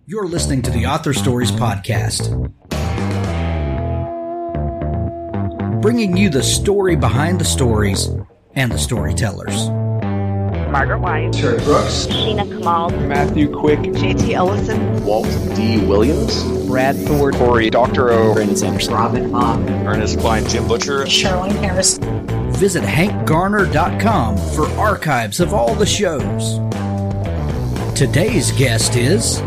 You're listening to the Author Stories Podcast, bringing you the story behind the stories and the storytellers. Margaret White, Terry Brooks, Sheena Kamal, Matthew Quick, JT Ellison, Walt D. Williams, Brad Thor, Corey Dr. O, Brandon Sanders, Robin Mock, Ernest Klein, Jim Butcher, Sherwin Harris. Visit hankgarner.com for archives of all the shows. Today's guest is...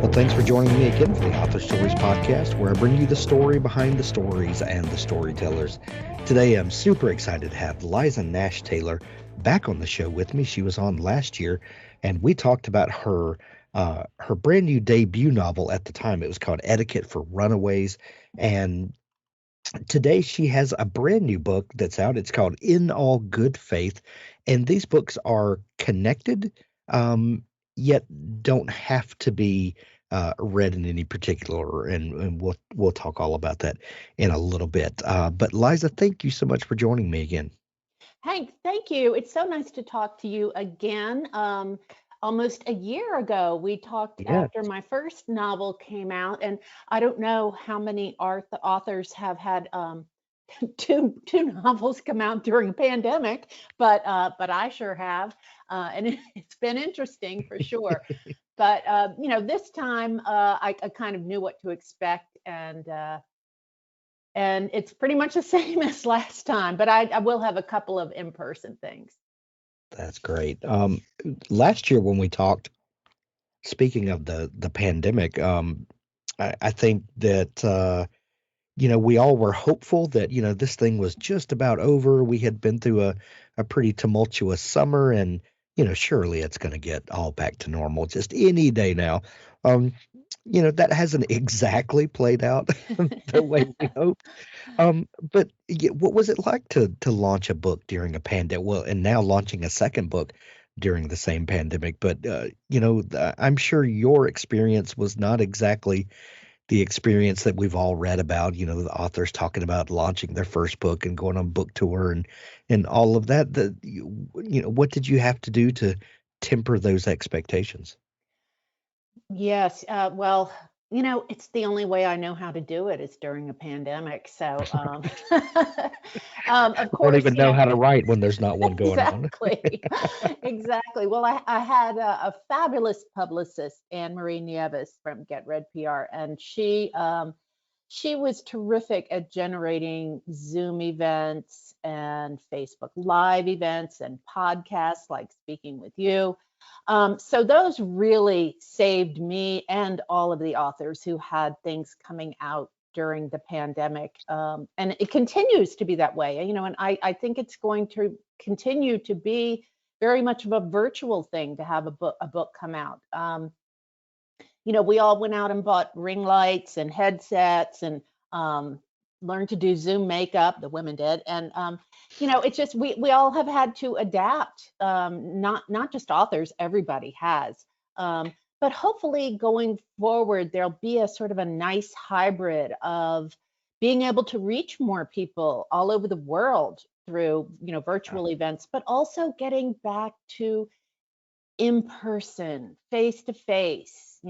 Well, thanks for joining me again for the Author Stories Podcast, where I bring you the story behind the stories and the storytellers. Today, I'm super excited to have Liza Nash Taylor back on the show with me. She was on last year, and we talked about her brand new debut novel at the time. It was called Etiquette for Runaways, and today she has a brand new book that's out. It's called In All Good Faith, and these books are connected, yet don't have to be read in any particular order, and we'll talk all about that in a little bit. But Liza, thank you so much for joining me again. Hank, thank you. It's so nice to talk to you again. Almost a year ago, we talked after my first novel came out, and I don't know how many authors have had two novels come out during a pandemic, but I sure have, and it's been interesting for sure. But this time I kind of knew what to expect, and it's pretty much the same as last time. But I will have a couple of in-person things. That's great. Last year when we talked, speaking of the pandemic, I think that we all were hopeful that this thing was just about over. We had been through a pretty tumultuous summer, and surely it's going to get all back to normal just any day now. That hasn't exactly played out the way we hoped. But what was it like to launch a book during a pandemic? Well, and now launching a second book during the same pandemic. But, I'm sure your experience was not exactly the experience that we've all read about, the authors talking about launching their first book and going on book tour and all of that. What did you have to do to temper those expectations? Yes. Well, it's the only way I know how to do it is during a pandemic. So, of course, I don't even know how to write when there's not one going on. Exactly. Well, I had a fabulous publicist, Anne Marie Nieves from Get Read PR, and she was terrific at generating Zoom events and Facebook Live events and podcasts like Speaking with You. So those really saved me and all of the authors who had things coming out during the pandemic. And it continues to be that way, and I think it's going to continue to be very much of a virtual thing to have a book come out. We all went out and bought ring lights and headsets and learned to do Zoom makeup, the women did. And, it's just, we all have had to adapt, not just authors, everybody has. But hopefully going forward, there'll be a sort of a nice hybrid of being able to reach more people all over the world through, virtual events, but also getting back to in-person, face-to-face,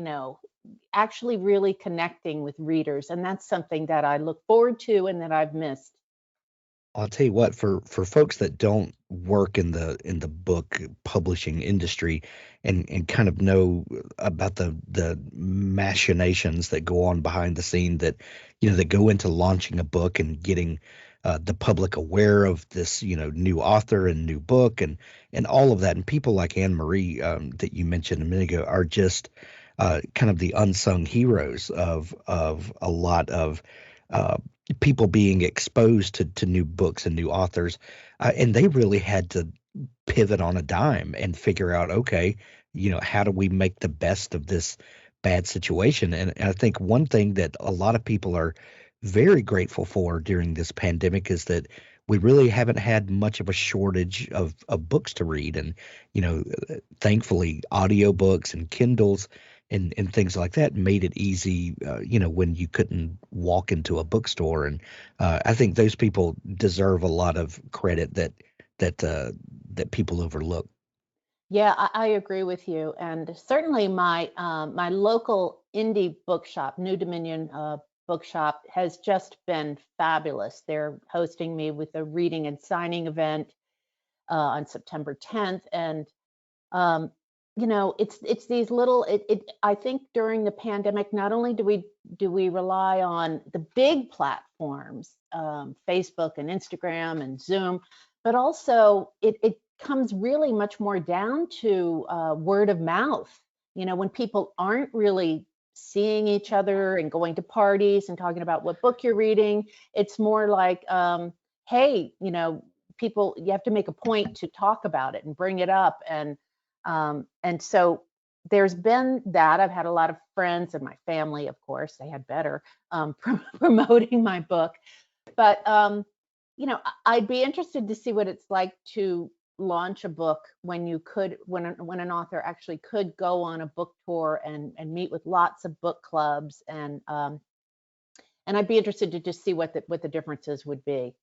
actually really connecting with readers. And that's something that I look forward to and that I've missed. I'll tell you what, for folks that don't work in the book publishing industry and kind of know about the machinations that go on behind the scene that go into launching a book and getting the public aware of this new author and new book and all of that, and people like Anne Marie that you mentioned a minute ago are just kind of the unsung heroes of a lot of people being exposed to new books and new authors, and they really had to pivot on a dime and figure out, okay, how do we make the best of this bad situation? And I think one thing that a lot of people are very grateful for during this pandemic is that we really haven't had much of a shortage of books to read. And, thankfully, audiobooks and Kindles and things like that made it easy, when you couldn't walk into a bookstore. And I think those people deserve a lot of credit that people overlook. Yeah, I agree with you, and certainly my local indie bookshop, New Dominion Bookshop, has just been fabulous. They're hosting me with a reading and signing event on September 10th, and um, it's these little. I think during the pandemic, not only do we rely on the big platforms, Facebook and Instagram and Zoom, but also it comes really much more down to word of mouth. When people aren't really seeing each other and going to parties and talking about what book you're reading, it's more like, hey, people, you have to make a point to talk about it and bring it up, and so there's been that. I've had a lot of friends and my family, of course, they had better, promoting my book. But I'd be interested to see what it's like to launch a book when when an author actually could go on a book tour and meet with lots of book clubs, and I'd be interested to just see what the differences would be.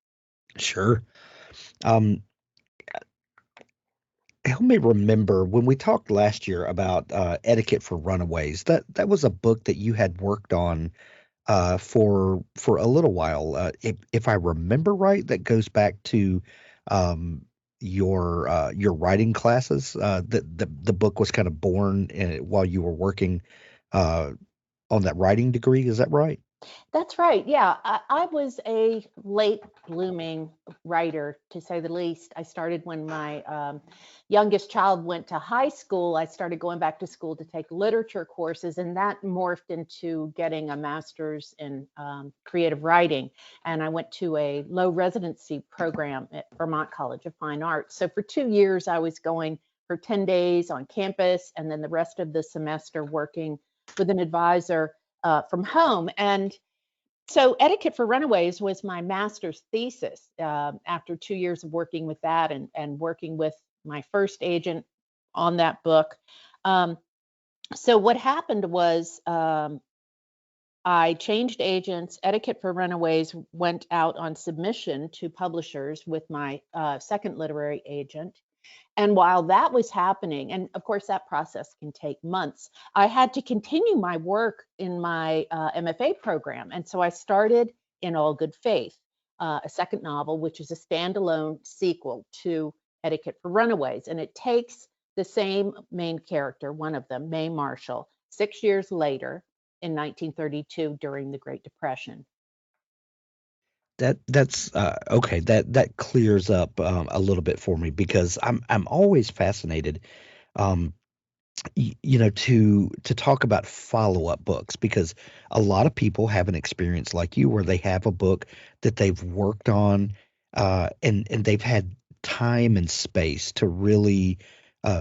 Sure. Um, Help me remember when we talked last year about Etiquette for Runaways. That was a book that you had worked on for a little while. If I remember right, that goes back to um, your writing classes. The book was kind of born while you were working uh, on that writing degree. Is that right? That's right. Yeah, I was a late blooming writer, to say the least. I started when my youngest child went to high school. I started going back to school to take literature courses, and that morphed into getting a master's in creative writing. And I went to a low residency program at Vermont College of Fine Arts. So for 2 years, I was going for 10 days on campus, and then the rest of the semester working with an advisor from home. And so Etiquette for Runaways was my master's thesis after 2 years of working with that, and working with my first agent on that book. Um, so what happened was, I changed agents. Etiquette for Runaways went out on submission to publishers with my second literary agent. And while that was happening, and of course that process can take months, I had to continue my work in my MFA program. And so I started In All Good Faith, a second novel, which is a standalone sequel to Etiquette for Runaways. And it takes the same main character, one of them, Mae Marshall, 6 years later in 1932 during the Great Depression. That's okay. That clears up a little bit for me because I'm always fascinated, um, to talk about follow-up books because a lot of people have an experience like you where they have a book that they've worked on, and they've had time and space to really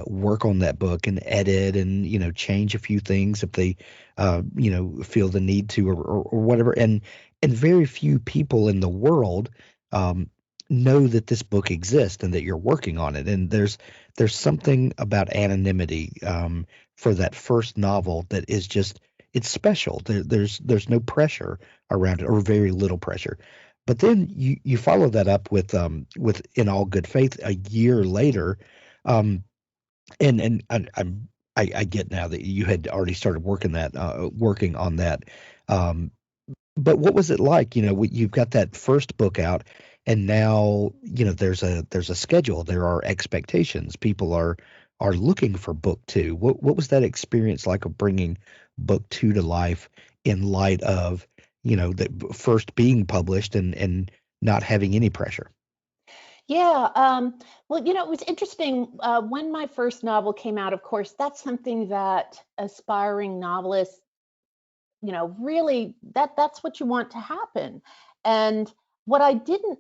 work on that book and edit and change a few things if they feel the need to or whatever, and very few people in the world um, know that this book exists and that you're working on it, and there's something about anonymity for that first novel that is just it's special. There's no pressure around it or very little pressure. But then you follow that up with In All Good Faith a year later, um, and I get now that you had already started working on that. Um, but what was it like? You've got that first book out, and now there's a schedule. There are expectations. People are looking for book two. What was that experience like of bringing book two to life in light of the first being published and not having any pressure? Yeah, well, it was interesting when my first novel came out. Of course, that's something that aspiring novelists, really that's what you want to happen. And what I didn't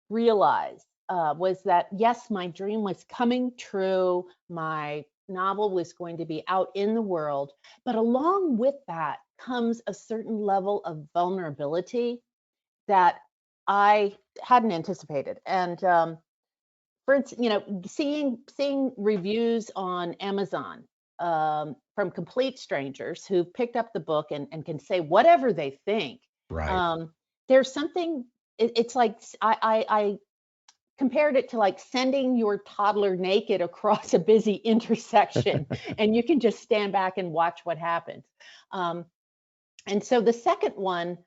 realize was that yes, my dream was coming true. My novel was going to be out in the world, but along with that comes a certain level of vulnerability that I hadn't anticipated. And for instance, seeing reviews on Amazon from complete strangers who picked up the book and can say whatever they think. Right. Um, there's something. It's like I compared it to like sending your toddler naked across a busy intersection, and you can just stand back and watch what happens. And so the second one,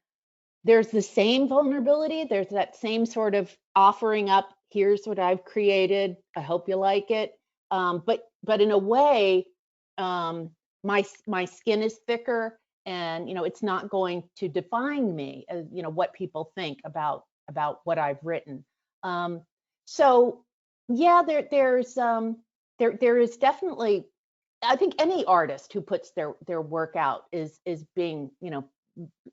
there's the same vulnerability. There's that same sort of offering up. Here's what I've created. I hope you like it. But in a way, my skin is thicker, and it's not going to define me as what people think about what I've written. So yeah, there is definitely, I think any artist who puts their work out is being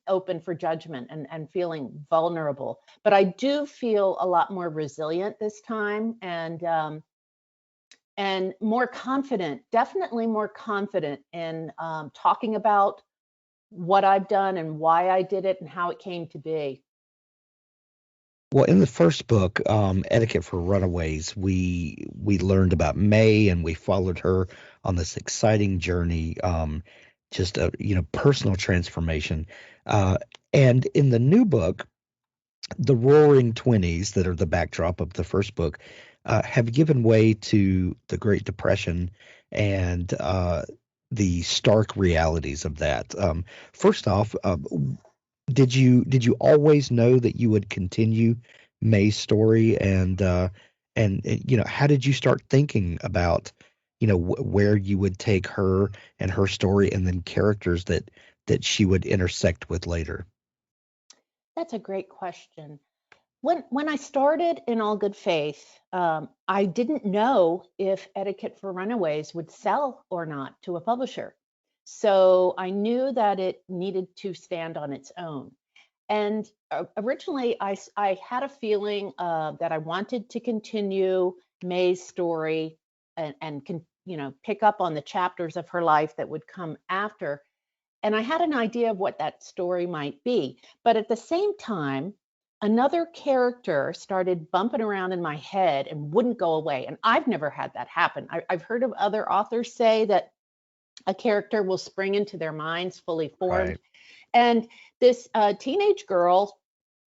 open for judgment and feeling vulnerable. But I do feel a lot more resilient this time, and more confident, definitely more confident in talking about what I've done and why I did it and how it came to be. Well, in the first book, Etiquette for Runaways, we learned about May, and we followed her on this exciting journey, just a personal transformation. And in the new book, the Roaring Twenties, that are the backdrop of the first book, have given way to the Great Depression and the stark realities of that. First off, did you always know that you would continue May's story, and how did you start thinking about where you would take her and her story, and then characters that she would intersect with later? That's a great question. When I started in all good faith, I didn't know if Etiquette for Runaways would sell or not to a publisher. So I knew that it needed to stand on its own. And originally, I had a feeling that I wanted to continue May's story and pick up on the chapters of her life that would come after. And I had an idea of what that story might be. But at the same time, another character started bumping around in my head and wouldn't go away. And I've never had that happen. I've heard of other authors say that a character will spring into their minds fully formed. Right. And this teenage girl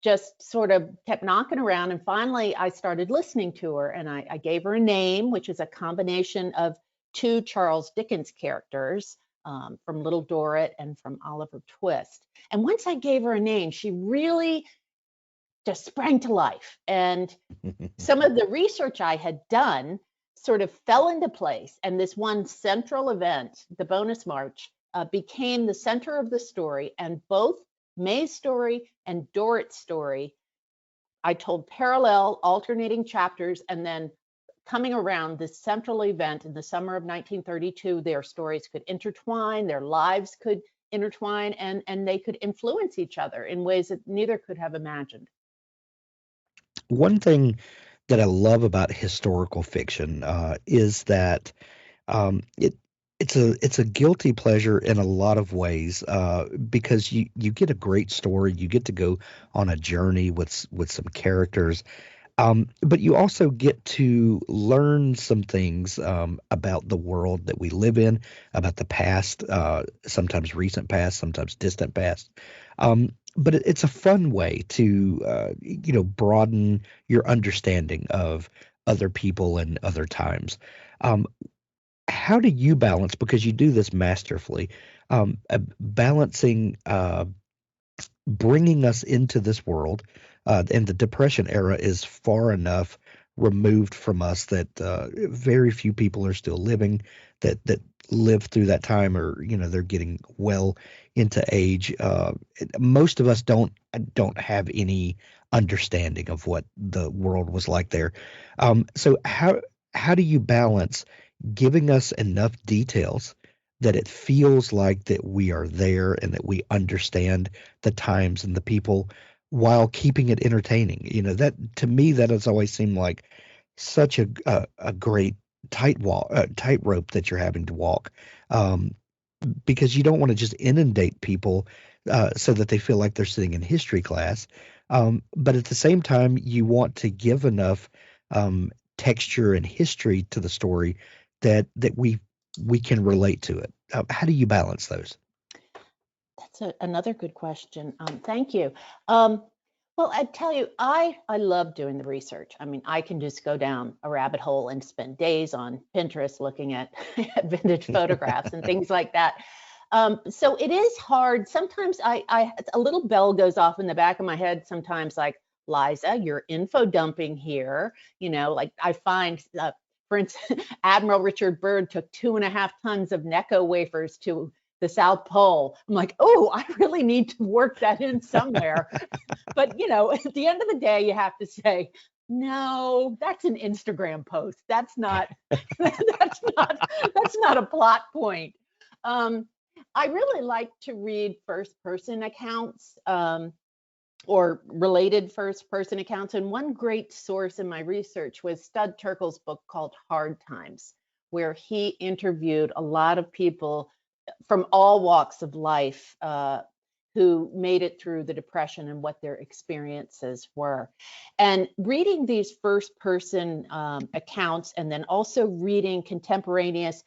just sort of kept knocking around. And finally, I started listening to her, and I gave her a name, which is a combination of two Charles Dickens characters, from Little Dorrit and from Oliver Twist. And once I gave her a name, she really just sprang to life. And some of the research I had done sort of fell into place. And this one central event, the bonus march, became the center of the story. And both May's story and Dorrit's story, I told parallel alternating chapters, and then coming around this central event in the summer of 1932, their stories could intertwine, their lives could intertwine, and they could influence each other in ways that neither could have imagined. One thing that I love about historical fiction is that it's a guilty pleasure in a lot of ways, because you get a great story, you get to go on a journey with some characters, but you also get to learn some things about the world that we live in, about the past, sometimes recent past, sometimes distant past. But it's a fun way to broaden your understanding of other people and other times. How do you balance, because you do this masterfully, balancing bringing us into this world, and the Depression era is far enough removed from us that very few people are still living that lived through that time, or they're getting well into age. Most of us don't have any understanding of what the world was like there. So how do you balance giving us enough details that it feels like that we are there and that we understand the times and the people, while keeping it entertaining? That, to me, that has always seemed like such a great tightrope that you're having to walk, because you don't want to just inundate people so that they feel like they're sitting in history class, but at the same time you want to give enough texture and history to the story that we can relate to it. How do you balance those? That's another good question. Thank you. Well, I tell you, I love doing the research. I mean, I can just go down a rabbit hole and spend days on Pinterest looking at, at vintage photographs and things like that. So it is hard. Sometimes a little bell goes off in the back of my head. Sometimes, like, Liza, you're info dumping here. You know, like I find, for instance, Admiral Richard Byrd took 2.5 tons of Necco wafers to the South Pole. I'm like, oh, I really need to work that in somewhere. But, you know, at the end of the day, you have to say, no, that's an Instagram post. That's not, that's not a plot point. I really like to read first-person accounts or related first-person accounts. And one great source in my research was Stud Terkel's book called Hard Times, where he interviewed a lot of people from all walks of life who made it through the Depression and what their experiences were. And reading these first-person accounts, and then also reading contemporaneous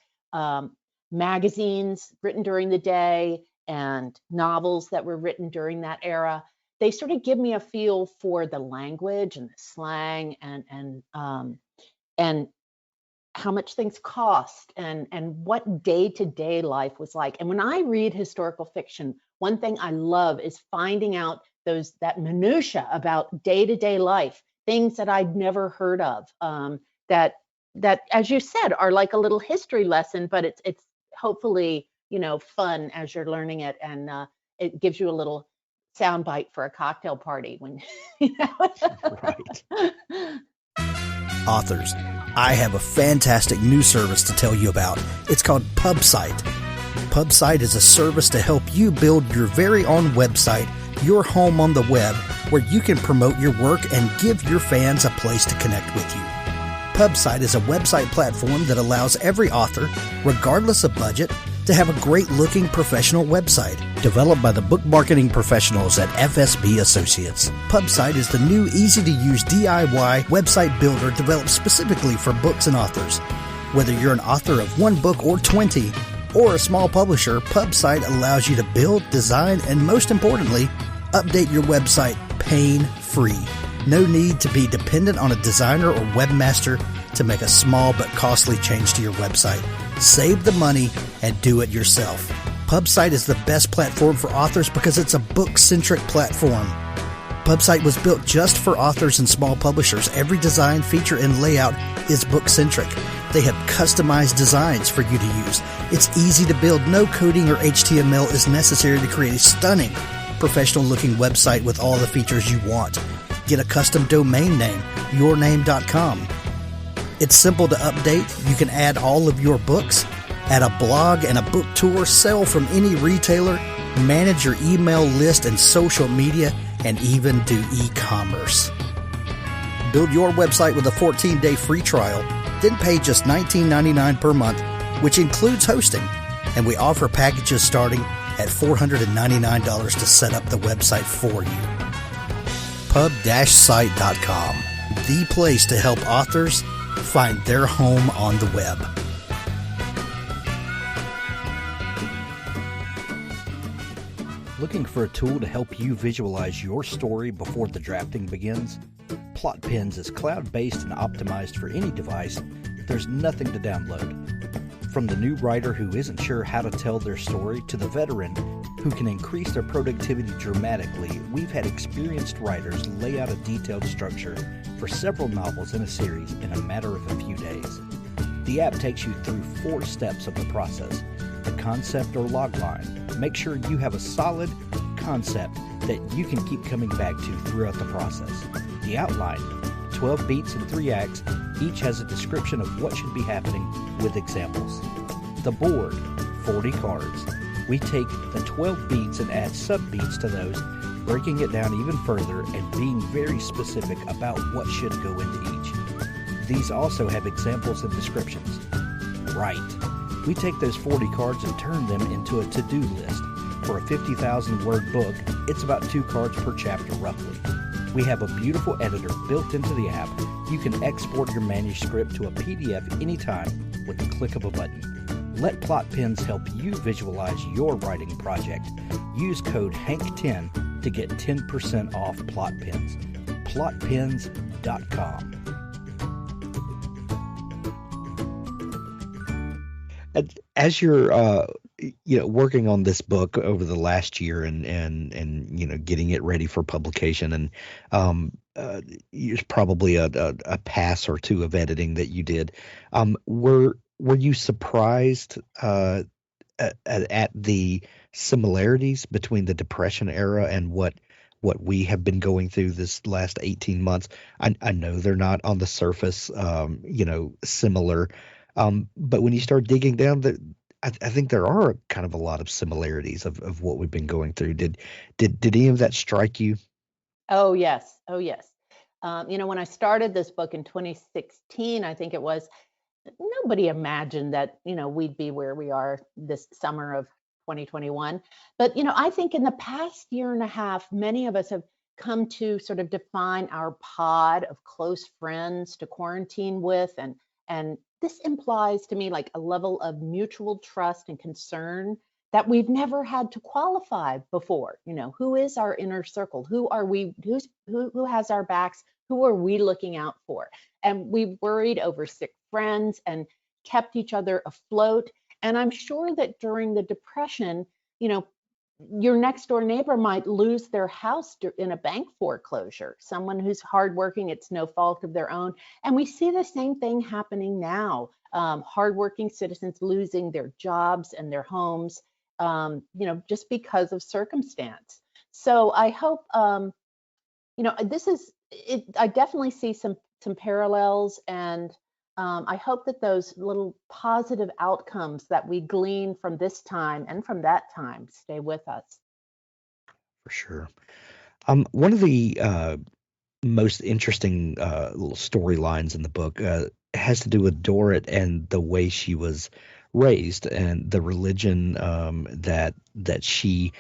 magazines written during the day and novels that were written during that era, they sort of give me a feel for the language and the slang and how much things cost and what day-to-day life was like. And when I read historical fiction, one thing I love is finding out that minutia about day-to-day life, things that I'd never heard of, that as you said are like a little history lesson, but it's hopefully, you know, fun as you're learning it, and it gives you a little soundbite for a cocktail party when you know. Right. Authors, I have a fantastic new service to tell you about. It's called PubSite. PubSite is a service to help you build your very own website, your home on the web, where you can promote your work and give your fans a place to connect with you. PubSite is a website platform that allows every author, regardless of budget, to have a great-looking professional website developed by the book marketing professionals at FSB Associates. PubSite is the new, easy-to-use DIY website builder developed specifically for books and authors. Whether you're an author of one book or 20, or a small publisher, PubSite allows you to build, design, and most importantly, update your website pain-free. No need to be dependent on a designer or webmaster to make a small but costly change to your website. Save the money and do it yourself. PubSite is the best platform for authors because it's a book-centric platform. PubSite was built just for authors and small publishers. Every design, feature, and layout is book-centric. They have customized designs for you to use. It's easy to build. No coding or HTML is necessary to create a stunning, professional-looking website with all the features you want. Get a custom domain name, yourname.com. It's simple to update. You can add all of your books, add a blog and a book tour, sell from any retailer, manage your email list and social media, and even do e-commerce. Build your website with a 14-day free trial, then pay just $19.99 per month, which includes hosting. And we offer packages starting at $499 to set up the website for you. Pub-site.com, the place to help authors find their home on the web. Looking for a tool to help you visualize your story before the drafting begins? Plotpins is cloud-based and optimized for any device. There's nothing to download. From the new writer who isn't sure how to tell their story to the veteran who can increase their productivity dramatically, we've had experienced writers lay out a detailed structure for several novels in a series in a matter of a few days. The app takes you through 4 steps of the process: the concept or log line. Make sure you have a solid concept that you can keep coming back to throughout the process. The outline, 12 beats and 3 acts, each has a description of what should be happening with examples. The board, 40 cards. We take the 12 beats and add sub-beats to those, breaking it down even further and being very specific about what should go into each. These also have examples and descriptions. Right. We take those 40 cards and turn them into a to-do list. For a 50,000-word book, it's about 2 cards per chapter roughly. We have a beautiful editor built into the app. You can export your manuscript to a PDF anytime with the click of a button. Let Plotpins help you visualize your writing project. Use code HANK10 to get 10% off Plotpins. Plotpins.com. As you're working on this book over the last year and getting it ready for publication, and there's probably a pass or two of editing that you did. Were you surprised at the similarities between the Depression era and what we have been going through this last 18 months? I know they're not on the surface similar, but when you start digging down, I think there are kind of a lot of similarities of what we've been going through. Did any of that strike you? Oh, yes. Oh, yes. When I started this book in 2016, I think it was, nobody imagined that, we'd be where we are this summer of 2021. But, I think in the past year and a half, many of us have come to sort of define our pod of close friends to quarantine with. And this implies to me like a level of mutual trust and concern that we've never had to qualify before. Who is our inner circle? Who are we? Who has our backs? Who are we looking out for? And we worried over sick friends and kept each other afloat. And I'm sure that during the Depression, your next door neighbor might lose their house in a bank foreclosure. Someone who's hardworking, it's no fault of their own. And we see the same thing happening now. Hardworking citizens losing their jobs and their homes, just because of circumstance. So I hope, this is it. I definitely see some parallels, and I hope that those little positive outcomes that we glean from this time and from that time stay with us. For sure. One of the most interesting little storylines in the book has to do with Dorrit and the way she was raised and the religion that she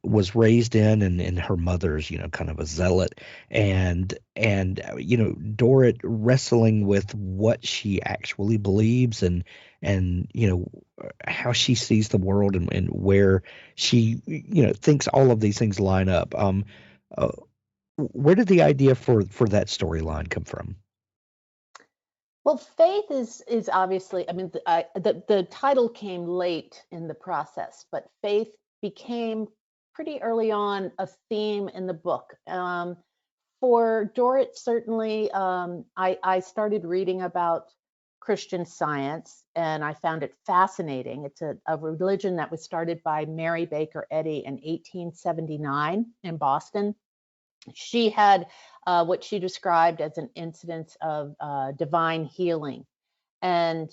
was raised in, and her mother's kind of a zealot, and Dorrit wrestling with what she actually believes, and how she sees the world, and where she thinks all of these things line up. Where did the idea for that storyline come from? Well, faith is obviously, I mean, the title came late in the process, but faith became pretty early on a theme in the book. For Dorrit, certainly, I started reading about Christian Science, and I found it fascinating. It's a religion that was started by Mary Baker Eddy in 1879 in Boston. She had what she described as an incidence of divine healing. And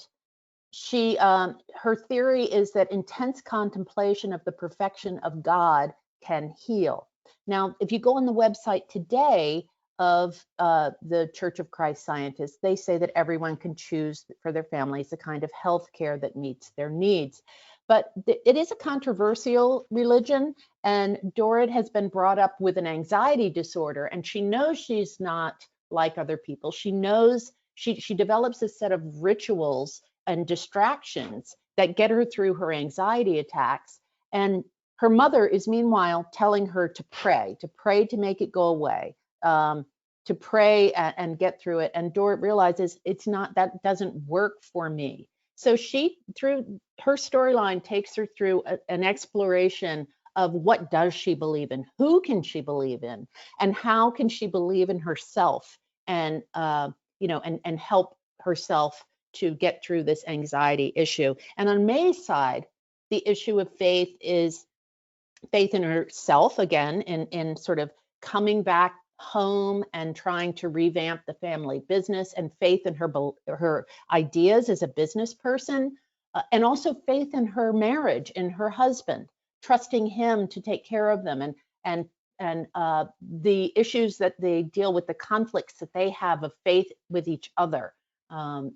she, her theory is that intense contemplation of the perfection of God can heal. Now, if you go on the website today of the Church of Christ Scientists, they say that everyone can choose for their families the kind of health care that meets their needs. But it is a controversial religion, and Dorrit has been brought up with an anxiety disorder, and she knows she's not like other people. She knows she develops a set of rituals and distractions that get her through her anxiety attacks. And her mother is meanwhile telling her to pray to make it go away, to pray and get through it. And Dorrit realizes that doesn't work for me. So she, through her storyline, takes her through an exploration of what does she believe in, who can she believe in, and how can she believe in herself, and and help herself to get through this anxiety issue. And on May's side, the issue of faith is faith in herself again, in sort of coming back home and trying to revamp the family business, and faith in her ideas as a business person, and also faith in her marriage, in her husband, trusting him to take care of them, and the issues that they deal with, the conflicts that they have of faith with each other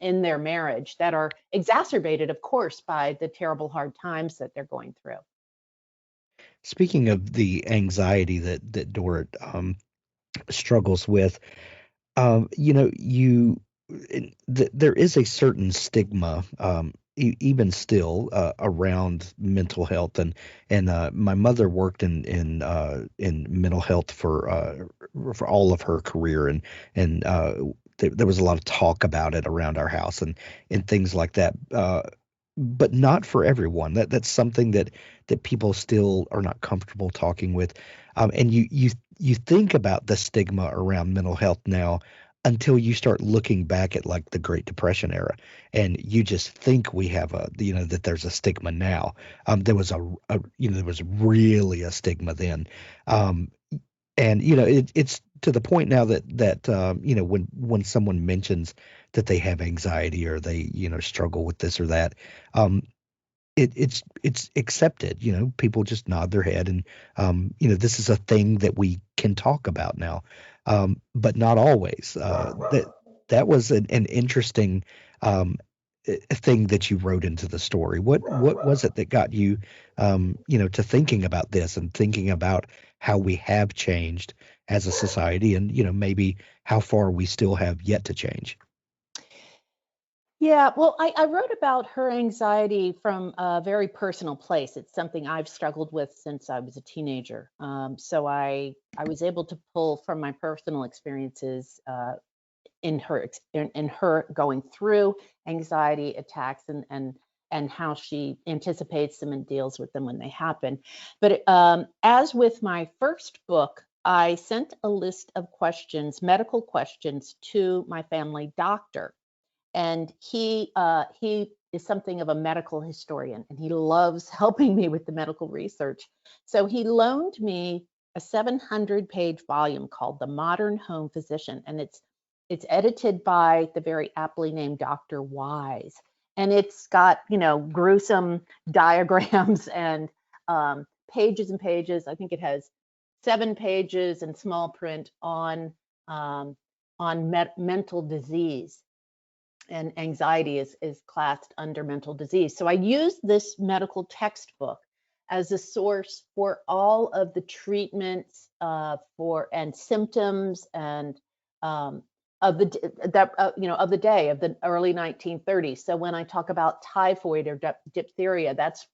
in their marriage, that are exacerbated, of course, by the terrible hard times that they're going through. Speaking of the anxiety that Dorrit struggles with, there is a certain stigma even still around mental health, and my mother worked in mental health for all of her career, and there was a lot of talk about it around our house and things like that. But not for everyone. That's something that people still are not comfortable talking with. And you think about the stigma around mental health now until you start looking back at like the Great Depression era, and you just think we have that there's a stigma now. There was there was really a stigma then. Um, and it's to the point now that when someone mentions that they have anxiety or they struggle with this or that, um, it's accepted. People just nod their head, and this is a thing that we can talk about now, but not always. That was an interesting thing that you wrote into the story. What was it that got you to thinking about this and thinking about how we have changed as a society, and maybe how far we still have yet to change? Yeah, well, I wrote about her anxiety from a very personal place. It's something I've struggled with since I was a teenager. So I was able to pull from my personal experiences in her going through anxiety attacks and how she anticipates them and deals with them when they happen. But as with my first book, I sent a list of questions, medical questions, to my family doctor, and he is something of a medical historian, and he loves helping me with the medical research. So he loaned me a 700-page volume called The Modern Home Physician, and it's edited by the very aptly named Dr. Wise, and it's got gruesome diagrams and pages and pages. I think it has 7 pages in small print on mental disease, and anxiety is classed under mental disease. So I used this medical textbook as a source for all of the treatments for and symptoms and of the day of the early 1930s. So when I talk about typhoid or diphtheria, that's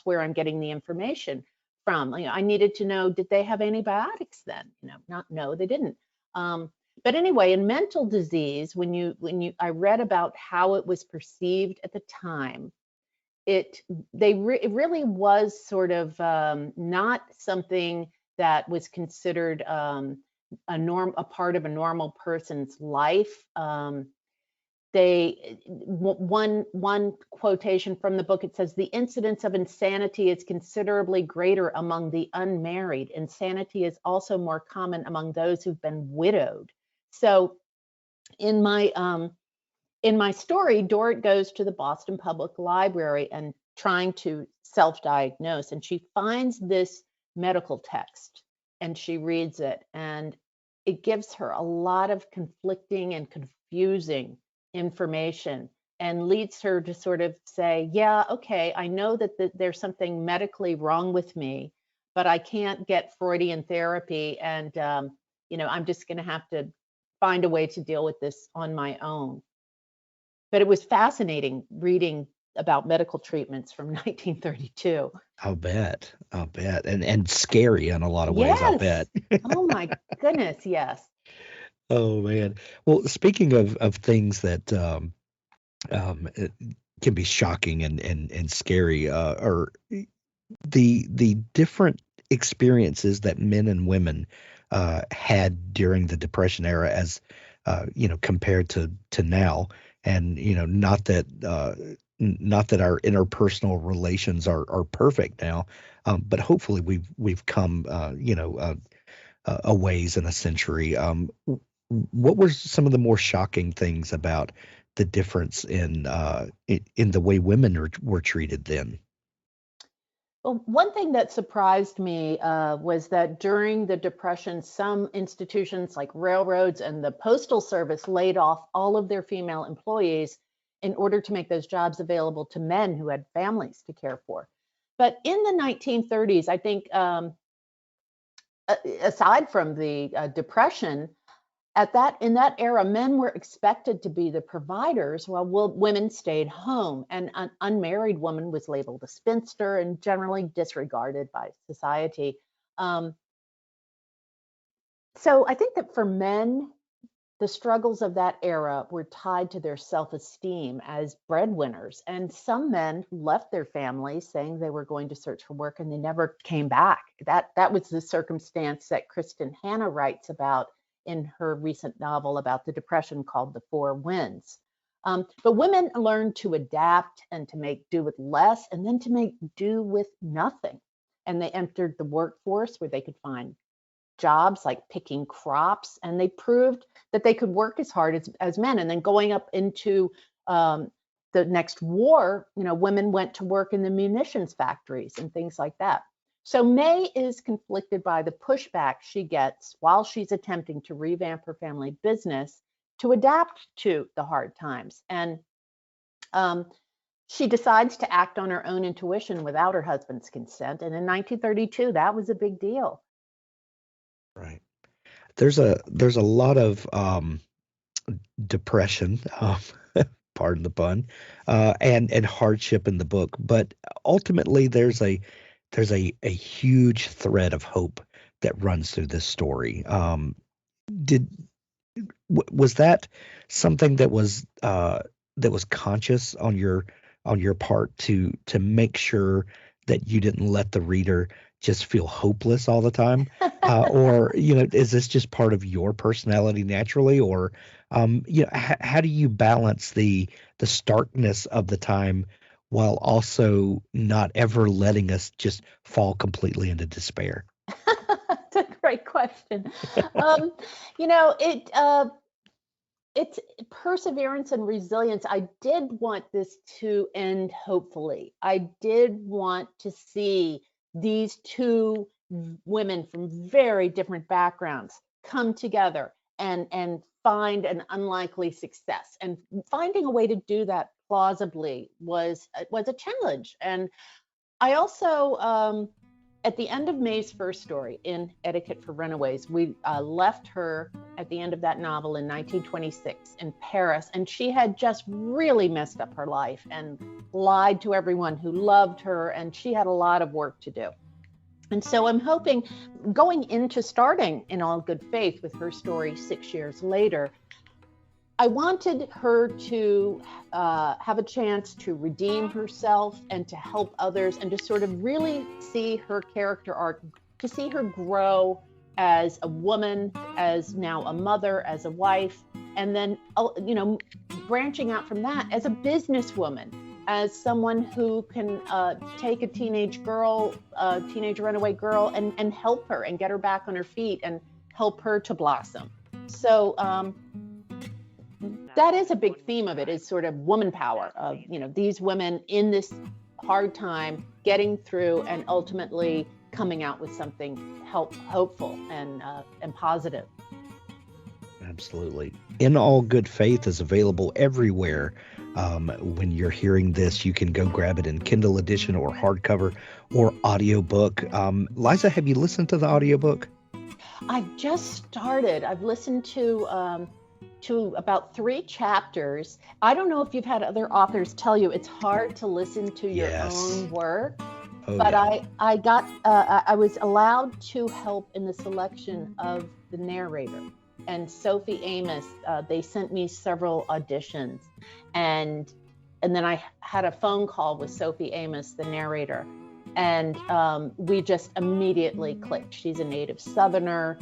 where I'm getting the information from. I needed to know, did they have antibiotics then? No, they didn't. But anyway, in mental disease, I read about how it was perceived at the time, it really was sort of not something that was considered a part of a normal person's life. One quotation from the book, it says, the incidence of insanity is considerably greater among the unmarried. Insanity is also more common among those who've been widowed. So in my story, Dorrit goes to the Boston Public Library and trying to self-diagnose, and she finds this medical text and she reads it, and it gives her a lot of conflicting and confusing information and leads her to sort of say, yeah, okay, I know that there's something medically wrong with me, but I can't get Freudian therapy, and I'm just going to have to find a way to deal with this on my own. But it was fascinating reading about medical treatments from 1932. I'll bet. And scary in a lot of ways, I'll Yes. bet. Oh my goodness, yes. Oh man. Well, speaking of things that it can be shocking and scary, or the different experiences that men and women had during the Depression era, as compared to now, and not that our interpersonal relations are perfect now, but hopefully we've come a ways in a century. What were some of the more shocking things about the difference in the way women were treated then? Well, one thing that surprised me was that during the Depression, some institutions like railroads and the Postal Service laid off all of their female employees in order to make those jobs available to men who had families to care for. But in the 1930s, I think, aside from the Depression, in that era, men were expected to be the providers while women stayed home, and an unmarried woman was labeled a spinster and generally disregarded by society. Um, so I think that for men, the struggles of that era were tied to their self-esteem as breadwinners, and some men left their families saying they were going to search for work and they never came back. That was the circumstance that Kristen Hanna writes about in her recent novel about the Depression called The Four Winds. But women learned to adapt and to make do with less and then to make do with nothing. And they entered the workforce where they could find jobs like picking crops, and they proved that they could work as hard as men. And then going up into the next war, women went to work in the munitions factories and things like that. So May is conflicted by the pushback she gets while she's attempting to revamp her family business to adapt to the hard times. And she decides to act on her own intuition without her husband's consent. And in 1932, that was a big deal. Right. There's a lot of depression, pardon the pun, and hardship in the book, but ultimately there's a huge thread of hope that runs through this story. Was that something that was conscious on your part to make sure that you didn't let the reader just feel hopeless all the time, or is this just part of your personality naturally, or how do you balance the starkness of the time while also not ever letting us just fall completely into despair? That's a great question. It's perseverance and resilience. I did want this to end hopefully. I did want to see these two women from very different backgrounds come together and find an unlikely success. And finding a way to do that plausibly was a challenge. And I also, at the end of May's first story in Etiquette for Runaways, we left her at the end of that novel in 1926 in Paris, and she had just really messed up her life and lied to everyone who loved her, and she had a lot of work to do. And so I'm hoping, going into starting In All Good Faith with her story 6 years later, I wanted her to have a chance to redeem herself and to help others and to sort of really see her character arc, to see her grow as a woman, as now a mother, as a wife, and then, branching out from that as a businesswoman, as someone who can take a teenage runaway girl and help her and get her back on her feet and help her to blossom. So, that is a big theme of it, is sort of woman power of, these women in this hard time getting through and ultimately coming out with something hopeful and positive. Absolutely. In All Good Faith is available everywhere. When you're hearing this, you can go grab it in Kindle edition or hardcover or audiobook. Liza, have you listened to the audiobook? I've just started. I've listened to about 3 chapters. I don't know if you've had other authors tell you it's hard to listen to your own work, but yeah. I was allowed to help in the selection of the narrator. And Sophie Amos, they sent me several auditions, and then I had a phone call with Sophie Amos, the narrator, and we just immediately clicked. She's a native Southerner.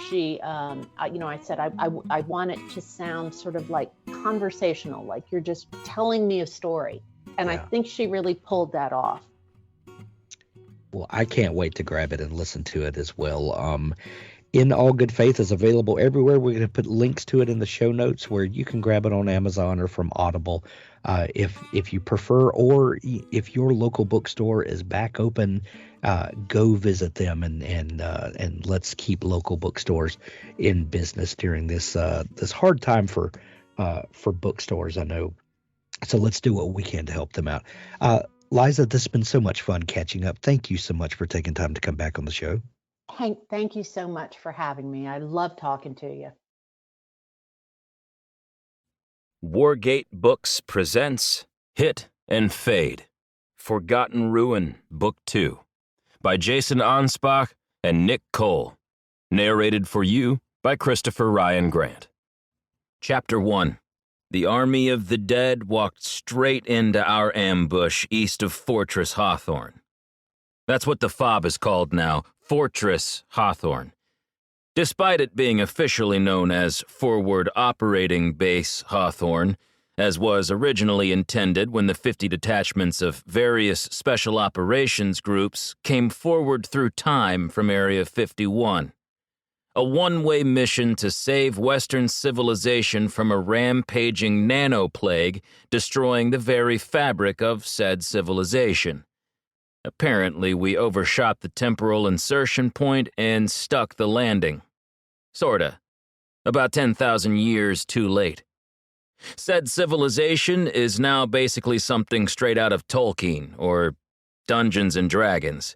She, I said, I want it to sound sort of like conversational, like you're just telling me a story. And yeah. I think she really pulled that off. Well, I can't wait to grab it and listen to it as well. In All Good Faith is available everywhere. We're going to put links to it in the show notes where you can grab it on Amazon or from Audible if you prefer, or if your local bookstore is back open, go visit them and let's keep local bookstores in business during this hard time for bookstores, I know. So let's do what we can to help them out. Liza, this has been so much fun catching up. Thank you so much for taking time to come back on the show. Hank, thank you so much for having me. I love talking to you. Wargate Books presents Hit and Fade, Forgotten Ruin, Book 2, by Jason Anspach and Nick Cole, narrated for you by Christopher Ryan Grant. Chapter 1. The army of the dead walked straight into our ambush east of Fortress Hawthorne. That's what the FOB is called now, Fortress Hawthorne. Despite it being officially known as Forward Operating Base Hawthorne, as was originally intended when the 50 detachments of various special operations groups came forward through time from Area 51. A one-way mission to save Western civilization from a rampaging nanoplague destroying the very fabric of said civilization. Apparently, we overshot the temporal insertion point and stuck the landing. Sorta. About 10,000 years too late. Said civilization is now basically something straight out of Tolkien or Dungeons and Dragons,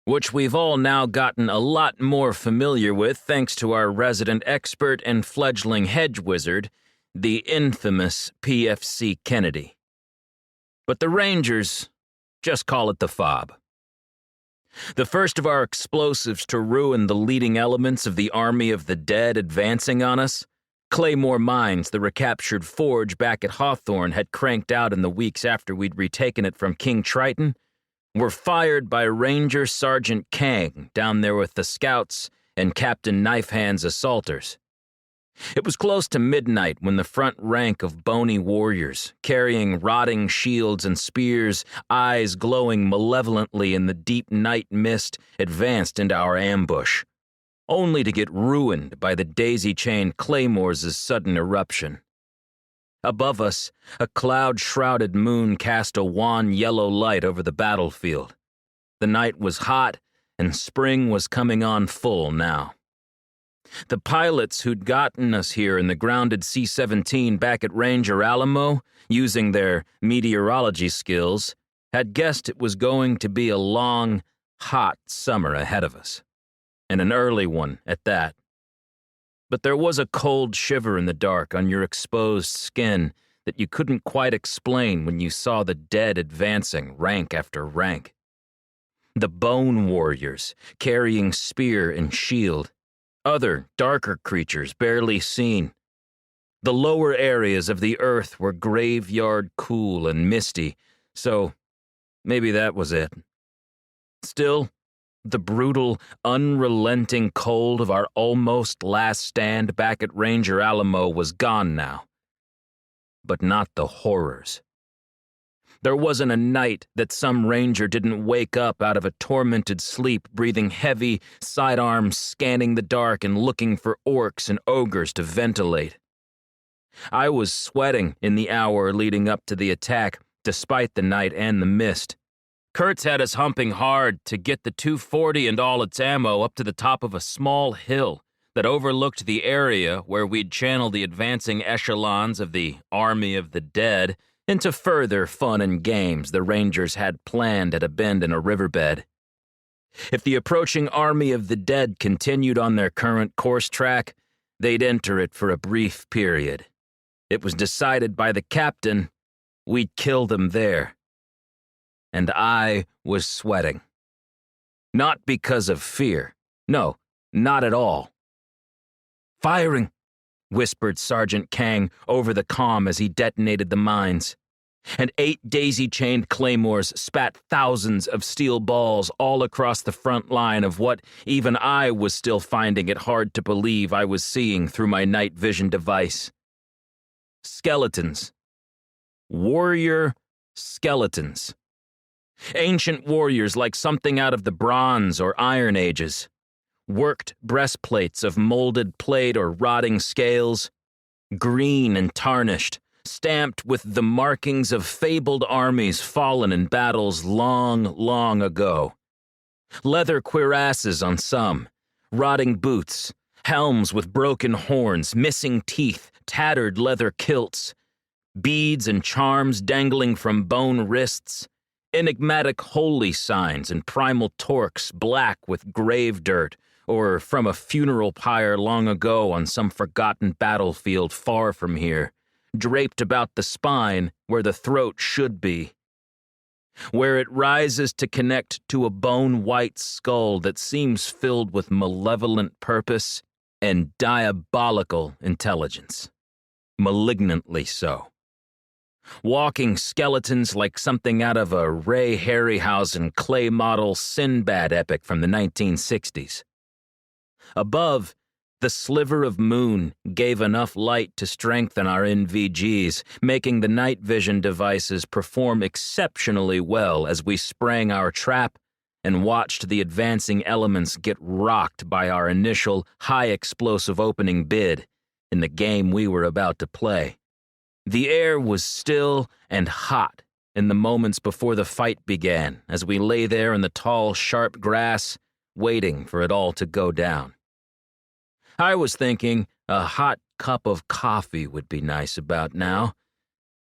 which we've all now gotten a lot more familiar with thanks to our resident expert and fledgling hedge wizard, the infamous PFC Kennedy. But the Rangers just call it the FOB. The first of our explosives to ruin the leading elements of the army of the dead advancing on us, Claymore mines the recaptured forge back at Hawthorne had cranked out in the weeks after we'd retaken it from King Triton, were fired by Ranger Sergeant Kang down there with the scouts and Captain Knifehand's assaulters. It was close to midnight when the front rank of bony warriors, carrying rotting shields and spears, eyes glowing malevolently in the deep night mist, advanced into our ambush, only to get ruined by the daisy-chained claymores' sudden eruption. Above us, a cloud-shrouded moon cast a wan yellow light over the battlefield. The night was hot, and spring was coming on full now. The pilots who'd gotten us here in the grounded C-17 back at Ranger Alamo, using their meteorology skills, had guessed it was going to be a long, hot summer ahead of us, and an early one at that. But there was a cold shiver in the dark on your exposed skin that you couldn't quite explain when you saw the dead advancing rank after rank. The bone warriors, carrying spear and shield, other darker creatures barely seen. The lower areas of the earth were graveyard cool and misty, so maybe that was it. Still, the brutal, unrelenting cold of our almost last stand back at Ranger Alamo was gone now. But not the horrors. There wasn't a night that some ranger didn't wake up out of a tormented sleep, breathing heavy, sidearms scanning the dark and looking for orcs and ogres to ventilate. I was sweating in the hour leading up to the attack, despite the night and the mist. Kurtz had us humping hard to get the 240 and all its ammo up to the top of a small hill that overlooked the area where we'd channel the advancing echelons of the Army of the Dead into further fun and games the Rangers had planned at a bend in a riverbed. If the approaching Army of the Dead continued on their current course track, they'd enter it for a brief period. It was decided by the captain we'd kill them there. And I was sweating. Not because of fear. No, not at all. "Firing," whispered Sergeant Kang over the comm as he detonated the mines. And 8 daisy-chained claymores spat thousands of steel balls all across the front line of what even I was still finding it hard to believe I was seeing through my night vision device. Skeletons. Warrior skeletons. Ancient warriors like something out of the Bronze or Iron Ages. Worked breastplates of molded plate or rotting scales. Green and tarnished, stamped with the markings of fabled armies fallen in battles long, long ago. Leather cuirasses on some, rotting boots, helms with broken horns, missing teeth, tattered leather kilts, beads and charms dangling from bone wrists, enigmatic holy signs and primal torques black with grave dirt, or from a funeral pyre long ago on some forgotten battlefield far from here, draped about the spine where the throat should be, where it rises to connect to a bone-white skull that seems filled with malevolent purpose and diabolical intelligence, malignantly so. Walking skeletons like something out of a Ray Harryhausen clay model Sinbad epic from the 1960s. Above, the sliver of moon gave enough light to strengthen our NVGs, making the night vision devices perform exceptionally well as we sprang our trap and watched the advancing elements get rocked by our initial high-explosive opening bid in the game we were about to play. The air was still and hot in the moments before the fight began as we lay there in the tall, sharp grass, waiting for it all to go down. I was thinking a hot cup of coffee would be nice about now,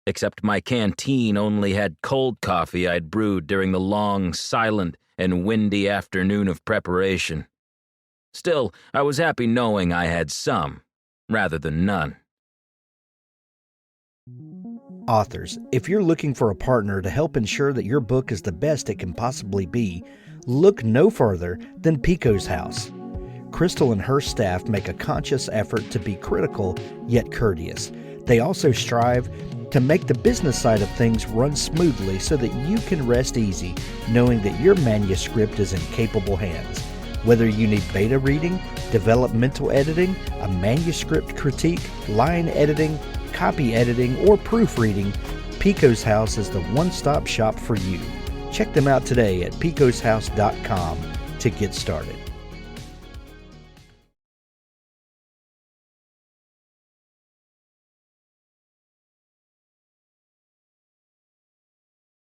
except my canteen only had cold coffee I'd brewed during the long, silent, and windy afternoon of preparation. Still, I was happy knowing I had some, rather than none. Authors, if you're looking for a partner to help ensure that your book is the best it can possibly be, look no further than Pico's House. Crystal and her staff make a conscious effort to be critical yet courteous. They also strive to make the business side of things run smoothly so that you can rest easy knowing that your manuscript is in capable hands. Whether you need beta reading, developmental editing, a manuscript critique, line editing, copy editing, or proofreading, Pico's House is the one-stop shop for you. Check them out today at picoshouse.com to get started.